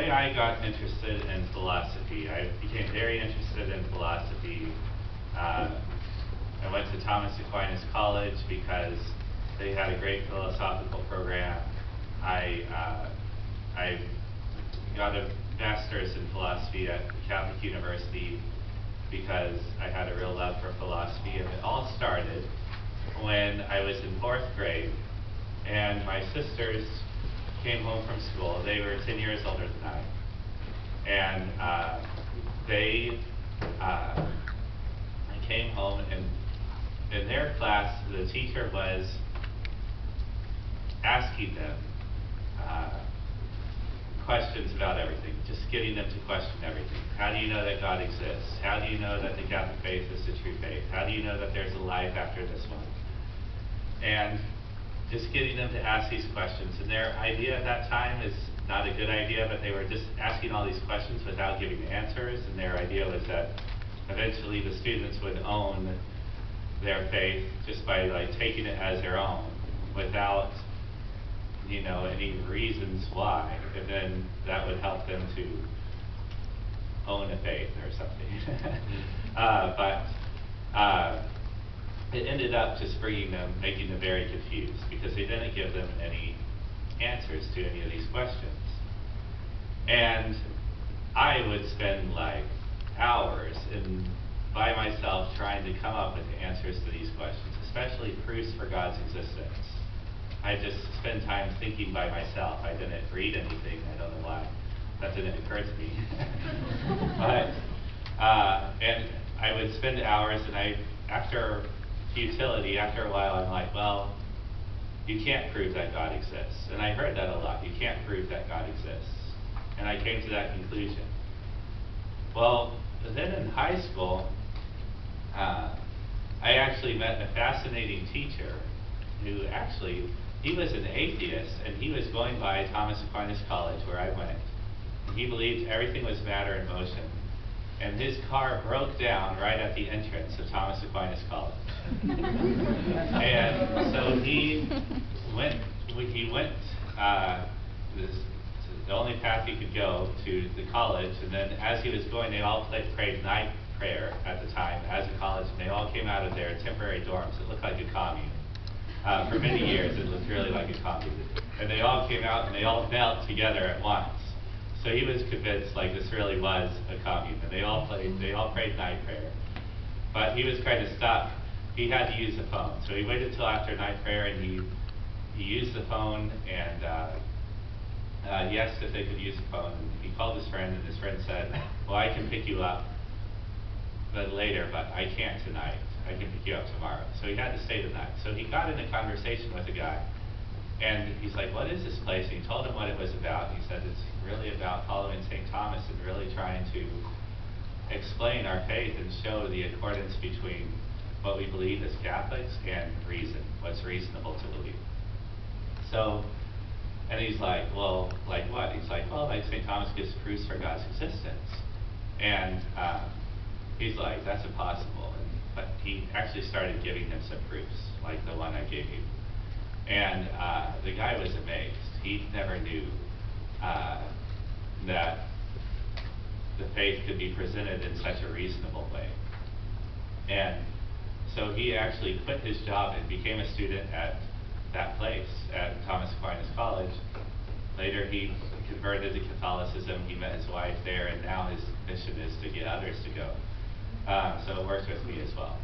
way I got interested in philosophy, I became very interested in philosophy. I went to Thomas Aquinas College because they had a great philosophical program. I got a master's in philosophy at Catholic University because I had a real love for philosophy, and it all started when I was in 4th grade, and my sisters came home from school. They were 10 years older than I, and I came home, and in their class, the teacher was asking them questions about everything, just getting them to question everything. How do you know that God exists? How do you know that the Catholic faith is the true faith? How do you know that there's a life after this one? And just getting them to ask these questions. And their idea at that time is not a good idea, but they were just asking all these questions without giving answers. And their idea was that eventually the students would own their faith just by taking it as their own without any reasons why, and then that would help them to own a faith or something. But it ended up just making them very confused because they didn't give them any answers to any of these questions. And I would spend hours by myself trying to come up with answers to these questions, especially proofs for God's existence. I just spend time thinking by myself. I didn't read anything. I don't know why. That didn't occur to me. But, and I would spend hours, and after futility, after a while, I'm like, well, you can't prove that God exists. And I heard that a lot. You can't prove that God exists. And I came to that conclusion. Well, then in high school, I actually met a fascinating teacher who he was an atheist, and he was going by Thomas Aquinas College, where I went. And he believed everything was matter in motion. And his car broke down right at the entrance of Thomas Aquinas College. And so he went the only path he could go to the college, and then as he was going, they all prayed night prayer at the time as a college, and they all came out of their temporary dorms. It looked like a commune. For many years, it looked really like a commune. And they all came out and they all knelt together at once. So he was convinced this really was a commune, and they all prayed night prayer. But he was kind of stuck. He had to use the phone. So he waited till after night prayer, and he used the phone, and he asked if they could use the phone. And he called his friend, and his friend said, well, I can pick you up later, but I can't tonight. I can pick you up tomorrow. So he had to stay the night. So he got in a conversation with a guy, and he's like, what is this place? And he told him what it was about. He said it's really about following St. Thomas and really trying to explain our faith and show the accordance between what we believe as Catholics and reason, what's reasonable to believe. So, and he's like, well, like what? He's like, well, St. Thomas gives proofs for God's existence. And he's like, that's impossible. But he actually started giving them some proofs, like the one I gave you. And the guy was amazed. He never knew that the faith could be presented in such a reasonable way. And so he actually quit his job and became a student at that place, at Thomas Aquinas College. Later he converted to Catholicism. He met his wife there, and now his mission is to get others to go. So it works with me as well.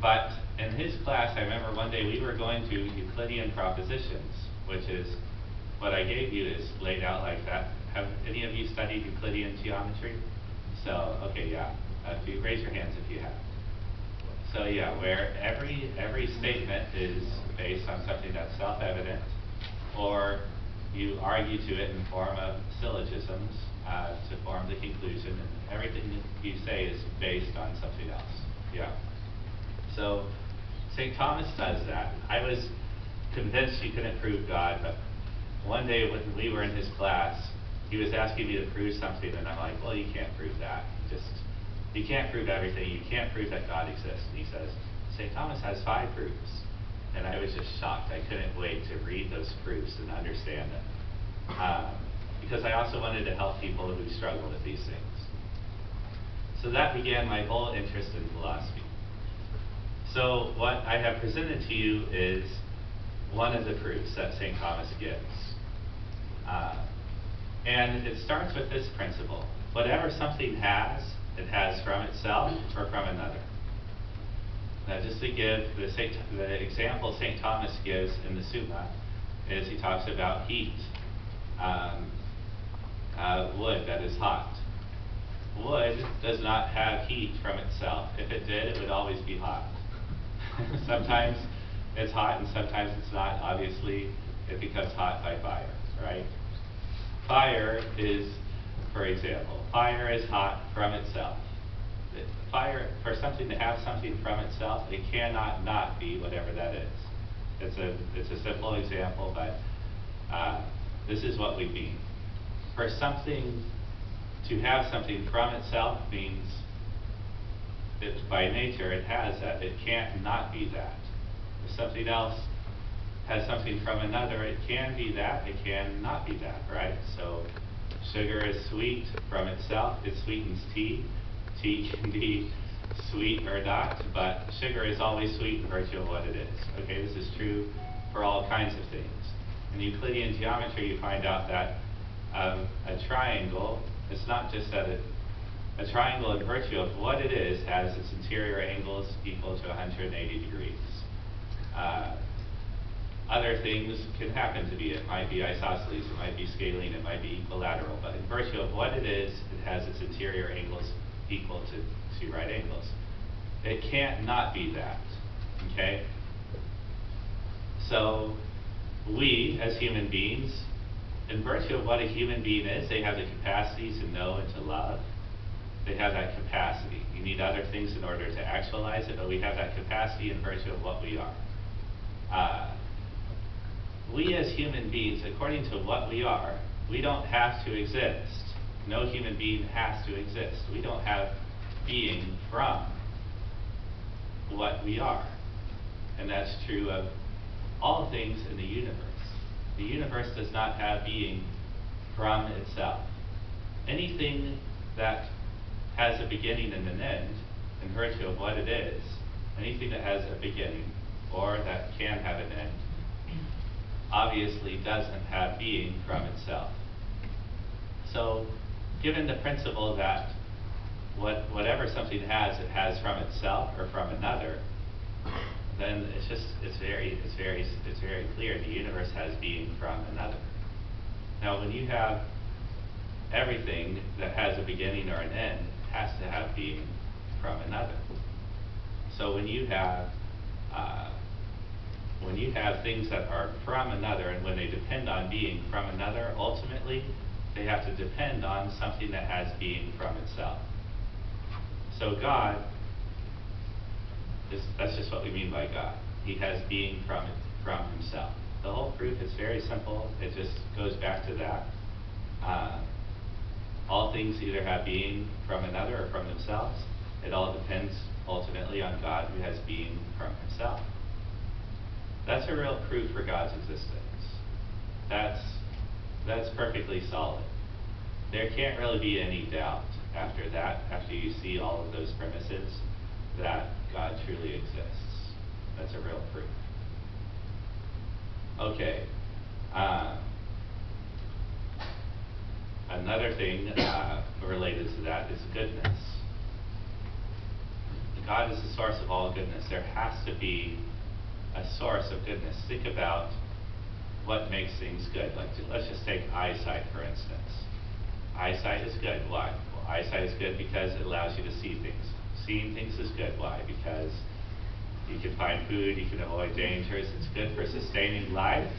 But in his class, I remember one day we were going to Euclidean propositions, which is what I gave you is laid out like that. Have any of you studied Euclidean geometry? So, okay, yeah. If you raise your hands if you have. So yeah, where every statement is based on something that's self-evident, or you argue to it in form of syllogisms to form the conclusion, and everything you say is based on something else. Yeah. So St. Thomas does that. I was convinced you couldn't prove God, but one day when we were in his class, he was asking me to prove something, and I'm like, well, you can't prove that. You can't prove everything. You can't prove that God exists. And he says, St. Thomas has 5 proofs. And I was just shocked. I couldn't wait to read those proofs and understand them. because I also wanted to help people who struggle with these things. So that began my whole interest in philosophy. So what I have presented to you is one of the proofs that St. Thomas gives. And it starts with this principle. Whatever something has, it has from itself or from another. Now, just to give the example St. Thomas gives in the Summa is he talks about heat, wood that is hot. Wood does not have heat from itself. If it did, it would always be hot. Sometimes it's hot and sometimes it's not. Obviously, it becomes hot by fire, right? Fire is, for example, fire is hot from itself. Fire, for something to have something from itself, it cannot not be whatever that is. It's a simple example, but this is what we mean. For something to have something from itself means that by nature it has that. It can't not be that. If something else has something from another, it can be that, it can not be that, right? So sugar is sweet from itself, it sweetens tea. Tea can be sweet or not, but sugar is always sweet in virtue of what it is. Okay, this is true for all kinds of things. In Euclidean geometry, you find out that a triangle, it's not just that a triangle in virtue of what it is has its interior angles equal to 180 degrees. Other things can happen to be. It might be isosceles, it might be scalene, it might be equilateral, but in virtue of what it is, it has its interior angles equal to right angles. It can't not be that, okay? So we, as human beings, in virtue of what a human being is, they have the capacity to know and to love. They have that capacity. You need other things in order to actualize it, but we have that capacity in virtue of what we are. We as human beings, according to what we are, we don't have to exist. No human being has to exist. We don't have being from what we are. And that's true of all things in the universe. The universe does not have being from itself. Anything that has a beginning and an end, in virtue of what it is, anything that has a beginning or that can have an end, obviously doesn't have being from itself. So, given the principle that whatever something has, it has from itself or from another, then it's very clear the universe has being from another. Now, when you have everything that has a beginning or an end, it has to have being from another. So when you have things that are from another, and when they depend on being from another, ultimately they have to depend on something that has being from itself. So God, that's just what we mean by God. He has being from himself. The whole proof is very simple. It just goes back to that. All things either have being from another or from themselves. It all depends ultimately on God, who has being from himself. That's a real proof for God's existence. That's perfectly solid. There can't really be any doubt after that, after you see all of those premises, that God truly exists. That's a real proof. Okay. Another thing related to that is goodness. God is the source of all goodness. There has to be a source of goodness. Think about what makes things good. Like, let's just take eyesight, for instance. Eyesight is good. Why? Well, eyesight is good because it allows you to see things. Seeing things is good. Why? Because you can find food, you can avoid dangers. It's good for sustaining life.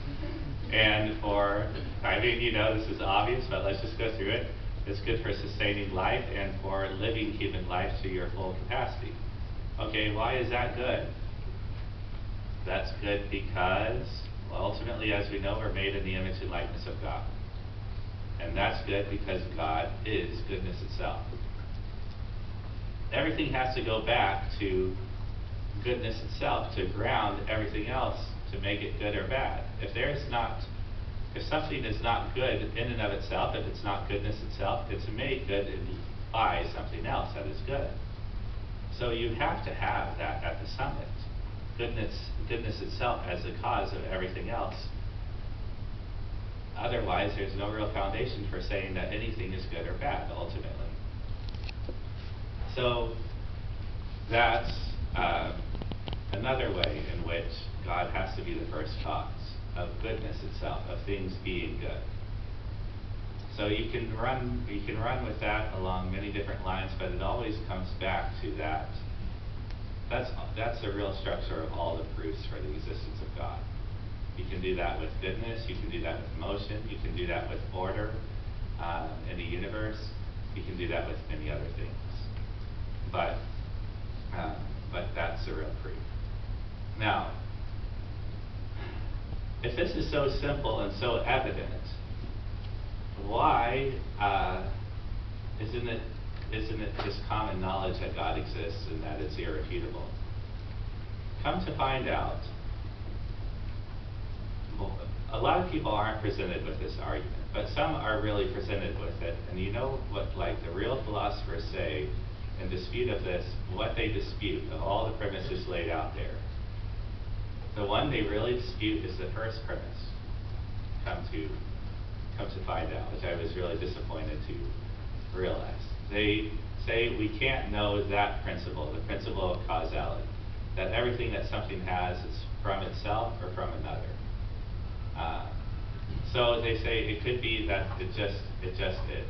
And for, this is obvious, but let's just go through it. It's good for sustaining life and for living human life to your full capacity. Okay, why is that good? That's good because, well, ultimately, as we know, we're made in the image and likeness of God. And that's good because God is goodness itself. Everything has to go back to goodness itself to ground everything else to make it good or bad. If there's not If something is not good in and of itself, if it's not goodness itself, it's made good by something else that is good. So you have to have that at the summit. Goodness itself as the cause of everything else. Otherwise, there's no real foundation for saying that anything is good or bad, ultimately. So that's another way in which God has to be the first cause of goodness itself, of things being good. So you can run with that along many different lines, but it always comes back to that. That's the real structure of all the proofs for the existence of God. You can do that with goodness, you can do that with motion, you can do that with order in the universe, you can do that with many other things. But that's the real proof. Now, if this is so simple and so evident, why isn't it just common knowledge that God exists and that it's irrefutable? Come to find out, a lot of people aren't presented with this argument, but some are really presented with it. And you know what, like, the real philosophers say in dispute of this, what they dispute of all the premises laid out there. The one they really dispute is the first premise. Come to find out, which I was really disappointed to realize. They say we can't know that principle, the principle of causality, that everything that something has is from itself or from another. So they say it could be that it just is.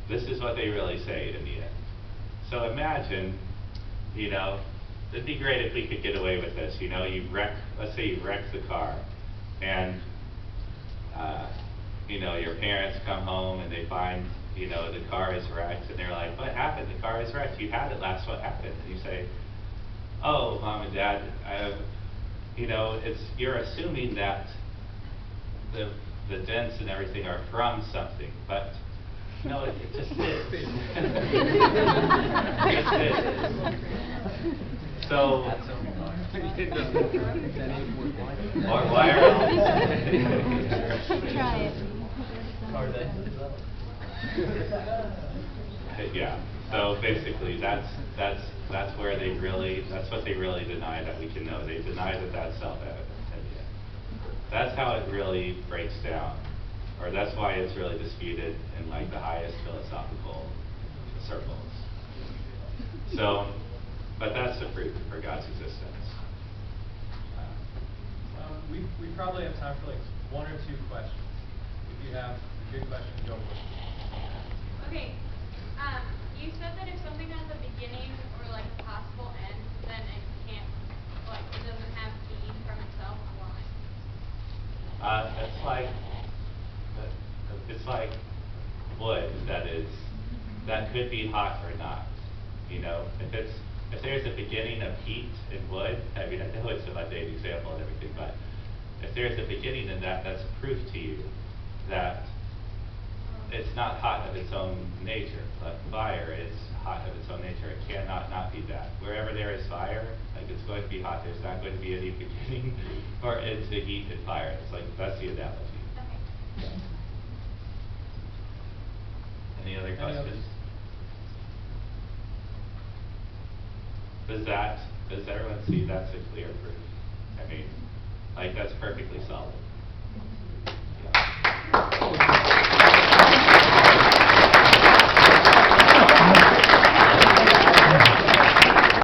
This is what they really say in the end. So imagine, it'd be great if we could get away with this. Let's say you wreck the car, and your parents come home and they find, the car is wrecked, and they're like, what happened? The car is wrecked. You had it last. What happened? And you say, oh, Mom and Dad, you're assuming that the dents and everything are from something, but no, it just is. It just is. So, or wire. Try it. Yeah. So basically, that's what they really deny that we can know. They deny that that's self-evident. That's how it really breaks down, or that's why it's really disputed in like the highest philosophical circles. So, but that's the proof for God's existence. We probably have time for like one or two questions. If you have a good question, go for it. Okay. You said that if something has a beginning or like a possible end, then it can't, it doesn't have being from itself. Why? It's like wood that could be hot or not. If there's a beginning of heat in wood, I know it's a mundane example and everything, but if there's a beginning in that, that's proof to you that it's not hot of its own nature. Like fire is hot of its own nature. It cannot not be that. Wherever there is fire, it's going to be hot. There's not going to be any beginning or end to heat and fire. It's like, that's the analogy. Okay. Any other questions? Does everyone see that's a clear proof? That's perfectly solid.